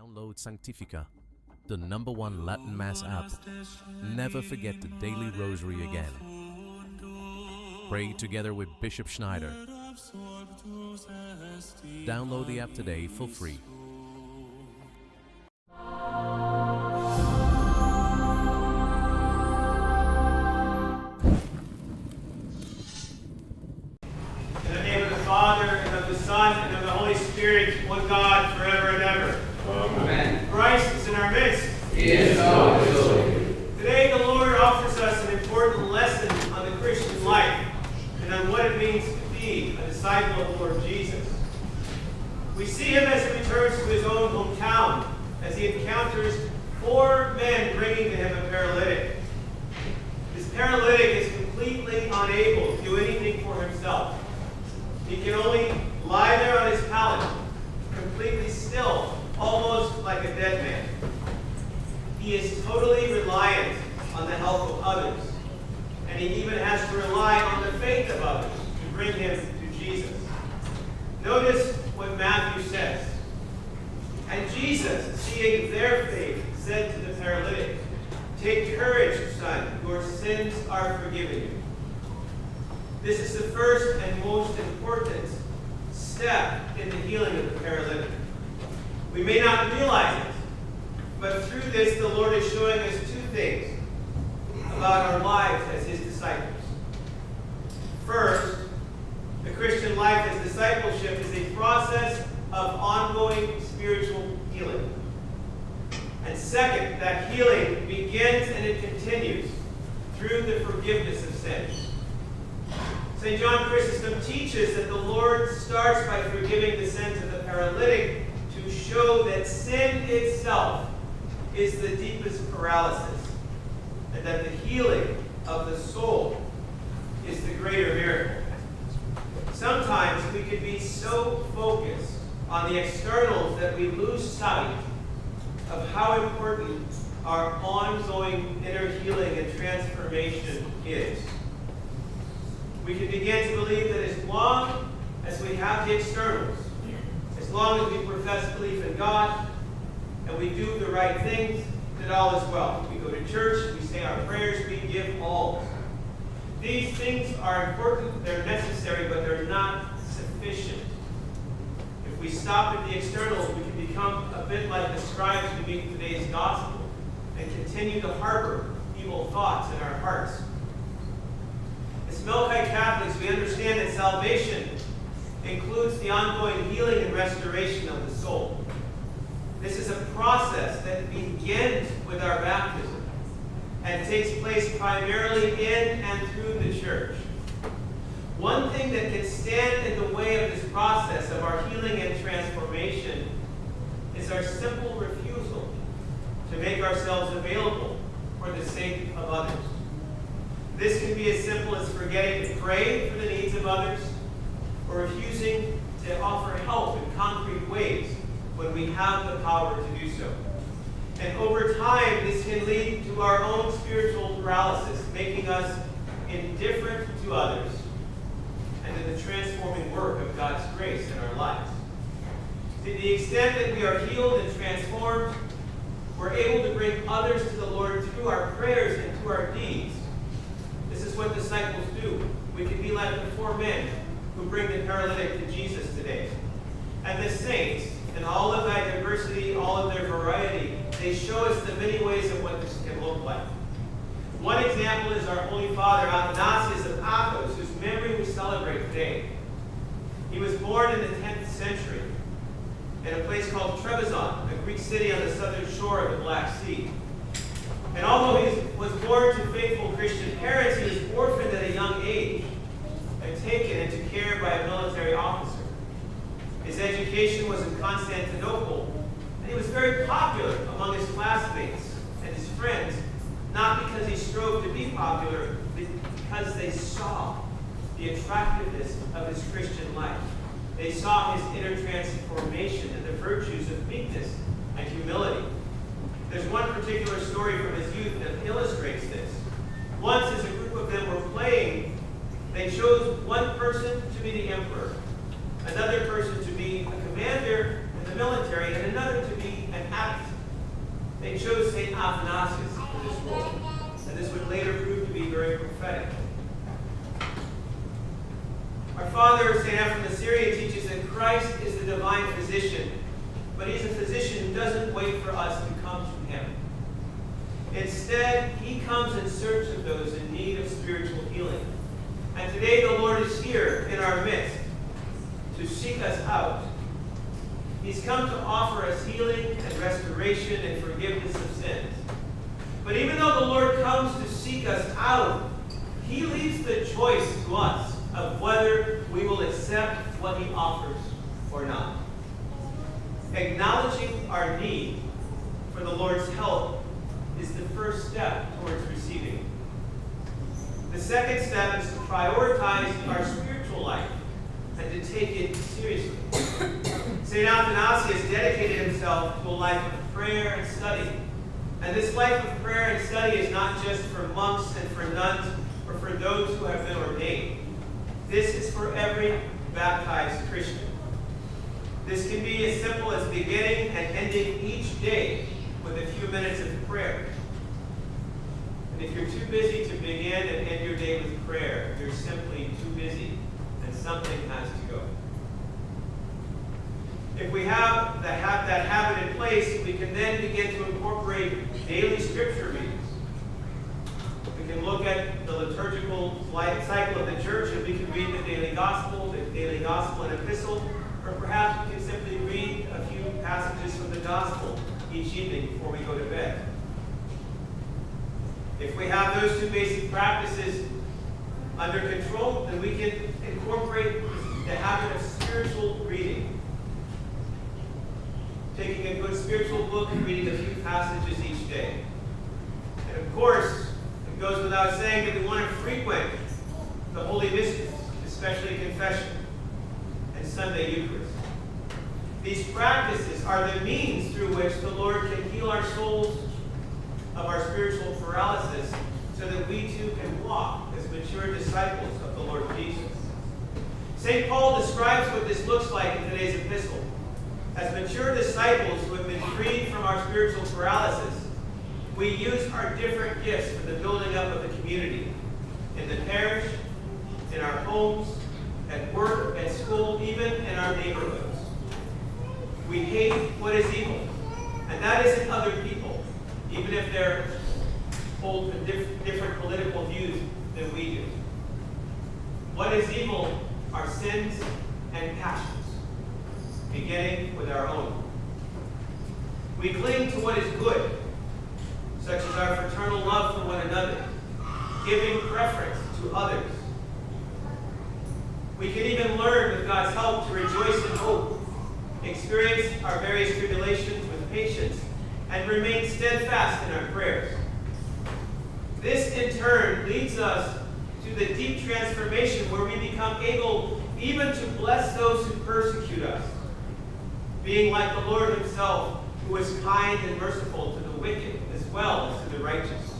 Download Sanctifica, the #1 Latin Mass app. Never forget the daily rosary again. Pray together with Bishop Schneider. Download the app today for free. In the name of the Father, and of the Son, and of the Holy Spirit, one God, forever and ever. Amen. Christ is in our midst. He is our joy. Today the Lord offers us an important lesson on the Christian life and on what it means to be a disciple of the Lord Jesus. We see him as he returns to his own hometown, as he encounters 4 men bringing to him a paralytic. This paralytic is completely unable to do anything for himself. He can only lie there on his pallet, completely still, almost like a dead man. He is totally reliant on the help of others, and he even has to rely on the faith of others to bring him to Jesus. Notice what Matthew says. And Jesus, seeing their faith, said to the paralytic, "Take courage, son, your sins are forgiven you." This is the first and most important step in the healing of the paralytic. We may not realize it, but through this the Lord is showing us 2 things about our lives as his disciples. First, the Christian life as discipleship is a process of ongoing spiritual healing. And second, that healing begins and it continues through the forgiveness of sins. St. John Chrysostom teaches that the Lord starts by forgiving the sins of the paralytic to show that sin itself is the deepest paralysis, and that the healing of the soul is the greater miracle. Sometimes we can be so focused on the externals that we lose sight of how important our ongoing inner healing and transformation is. We can begin to believe that as long as we have the externals, as long as we profess belief in God, and we do the right things, that all is well. We go to church, we say our prayers, we give alms. These things are important, they're necessary, but they're not sufficient. If we stop at the externals, we can become a bit like the scribes who meet in today's gospel and continue to harbor evil thoughts in our hearts. As Melchite Catholics, we understand that salvation includes the ongoing healing and restoration of the soul. This is a process that begins with our baptism and takes place primarily in and through the church. One thing that can stand in the way of this process of our healing and transformation is our simple refusal to make ourselves available for the sake of others. This can be as simple as forgetting to pray for the needs of others, or refusing to offer help in concrete ways when we have the power to do so. And over time, this can lead to our own spiritual paralysis, making us indifferent to others and to the transforming work of God's grace in our lives. To the extent that we are healed and transformed, we're able to bring others to the Lord through our prayers and through our deeds. This is what disciples do. We can be like the 4 men who bring the paralytic to Jesus today. And the saints, in all of their diversity, all of their variety, they show us the many ways of what this can look like. One example is our Holy Father, Athanasius of Athos, whose memory we celebrate today. He was born in the 10th century in a place called Trebizond, a Greek city on the southern shore of the Black Sea. And although he was born to faithful Christian parents, he was orphaned at a young age and taken into care by a military officer. His education was in Constantinople, and he was very popular among his classmates and his friends, not because he strove to be popular, but because they saw the attractiveness of his Christian life. They saw his inner transformation and the virtues of meekness and humility. There's one particular story from his youth that illustrates this. Once, as a group of them were playing, they chose one person to be the emperor, another person to be a commander in the military, and another to be an it chose St. Athanasius for this role, and this would later prove to be very prophetic. Our father, St. Ephrem the Syrian, teaches that Christ is the divine physician, but he's a physician who doesn't wait for us to come to him. Instead, he comes in search of those in need of spiritual healing. And today the Lord is here in our midst to seek us out. He's come to offer us healing and restoration and forgiveness of sins. But even though the Lord comes to seek us out, he leaves the choice to us of whether we will accept what he offers or not. Acknowledging our need for the Lord's help is the first step towards receiving. The second step is to prioritize our spiritual life and to take it seriously. St. Athanasius dedicated himself to a life of prayer and study. And this life of prayer and study is not just for monks and for nuns or for those who have been ordained. This is for every baptized Christian. This can be as simple as beginning and ending each day with a few minutes of prayer. And if you're too busy to begin and end your day with prayer, you're simply too busy, and something has to go. If we have that habit in place, we can then begin to incorporate daily scripture readings. We can look at the liturgical cycle of the church, and we can read the daily gospel and epistle, or perhaps we can simply read a few passages from the gospel each evening before we go to bed. If we have those two basic practices under control, then we can incorporate the habit of spiritual reading. Taking a good spiritual book and reading a few passages each day. And of course, it goes without saying that we want to frequent the Holy Mysteries, especially confession and Sunday Eucharist. These practices are the means through which the Lord can heal our souls of our spiritual paralysis so that we too can walk as mature disciples of the Lord Jesus. St. Paul describes what this looks like in today's epistle. As mature disciples who have been freed from our spiritual paralysis, we use our different gifts for the building up of the community, in the parish, in our homes, at work, at school, even in our neighborhoods. We hate what is evil, and that isn't other people, even if they're hold different political views than we do. What is evil are sins and passions, beginning with our own. We cling to what is good, such as our fraternal love for one another, giving preference to others. We can even learn, with God's help, to rejoice in hope, experience our various tribulations with patience, and remain steadfast in our prayers. This, in turn, leads us to the deep transformation where we become able even to bless those who persecute us, being like the Lord himself, who is kind and merciful to the wicked as well as to the righteous.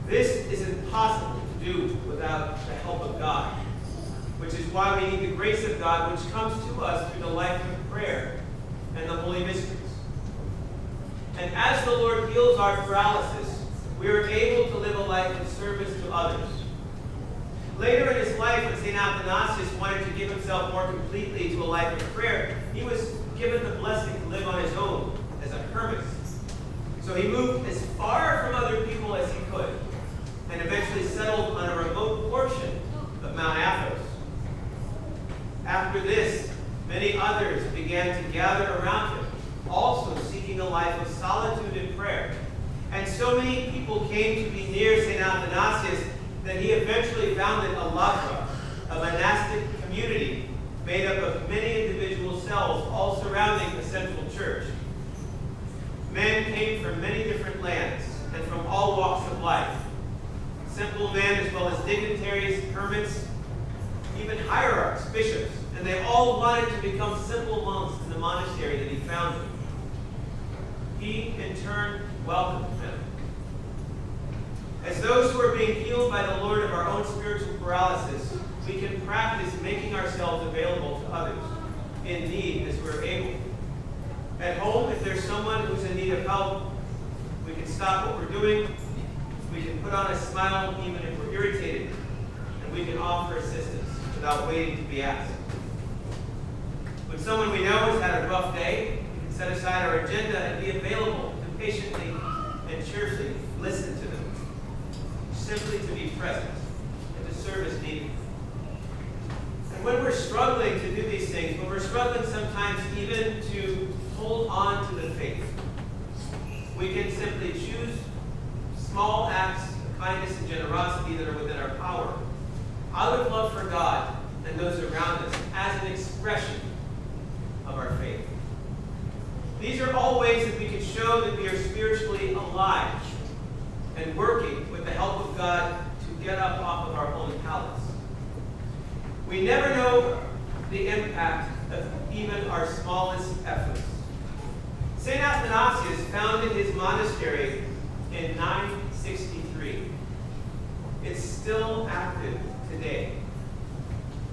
This is impossible to do without the help of God, which is why we need the grace of God, which comes to us through the life of prayer and the Holy Mysteries. And as the Lord heals our paralysis, we are able to live a life of service to others. Later in his life, when St. Athanasius wanted to give himself more completely to a life of prayer, he was given the blessing to live on his own as a hermit. So he moved as far from other people as he could, and eventually settled on a remote portion of Mount Athos. After this, many others began to gather around him, also seeking a life of solitude and prayer. And so many people came to be near St. Athanasius that he eventually founded a Lavra, a monastic community made up of many individual cells, all surrounding the central church. Men came from many different lands and from all walks of life. Simple men as well as dignitaries, hermits, even hierarchs, bishops, and they all wanted to become simple monks in the monastery that he founded. He, in turn, welcomed them. As those who are being healed by the Lord of our own spiritual paralysis, we can practice making ourselves available to others in need as we're able. At home, if there's someone who's in need of help, we can stop what we're doing. We can put on a smile even if we're irritated. And we can offer assistance without waiting to be asked. When someone we know has had a rough day, we can set aside our agenda and be available to patiently and cheerfully listen to them. Simply to be present and to serve as needed. And when we're struggling to do these things, when we're struggling sometimes even to hold on to the faith, we can simply choose small acts of kindness and generosity that are within our power, out of love for God and those around us, as an expression of our faith. These are all ways that we can show that we are spiritually alive and working with the help of God to get up off of our own pallets. We never know the impact of even our smallest efforts. St. Athanasius founded his monastery in 963. It's still active today,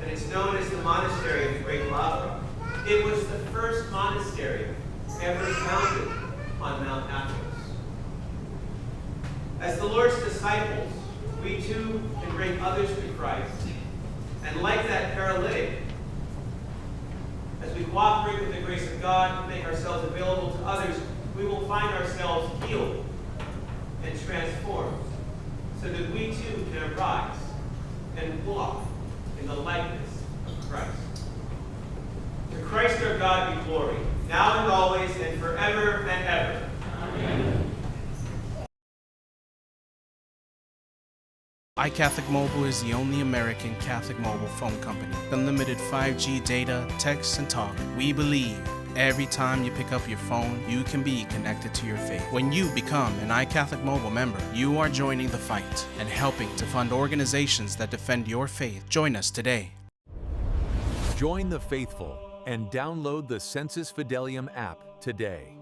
and it's known as the Monastery of the Great Lavra. It was the first monastery ever founded on Mount Athos. As the Lord's disciples, we too can bring others to Christ. And like that paralytic, as we cooperate with the grace of God, make ourselves available to others, we will find ourselves healed and transformed so that we too can arise and walk in the likeness of Christ. To Christ our God be glory, now and always and forever and ever. Amen. iCatholic Mobile is the only American Catholic mobile phone company. Unlimited 5G data, text, and talk. We believe every time you pick up your phone, you can be connected to your faith. When you become an iCatholic Mobile member, you are joining the fight and helping to fund organizations that defend your faith. Join us today. Join the faithful and download the Sensus Fidelium app today.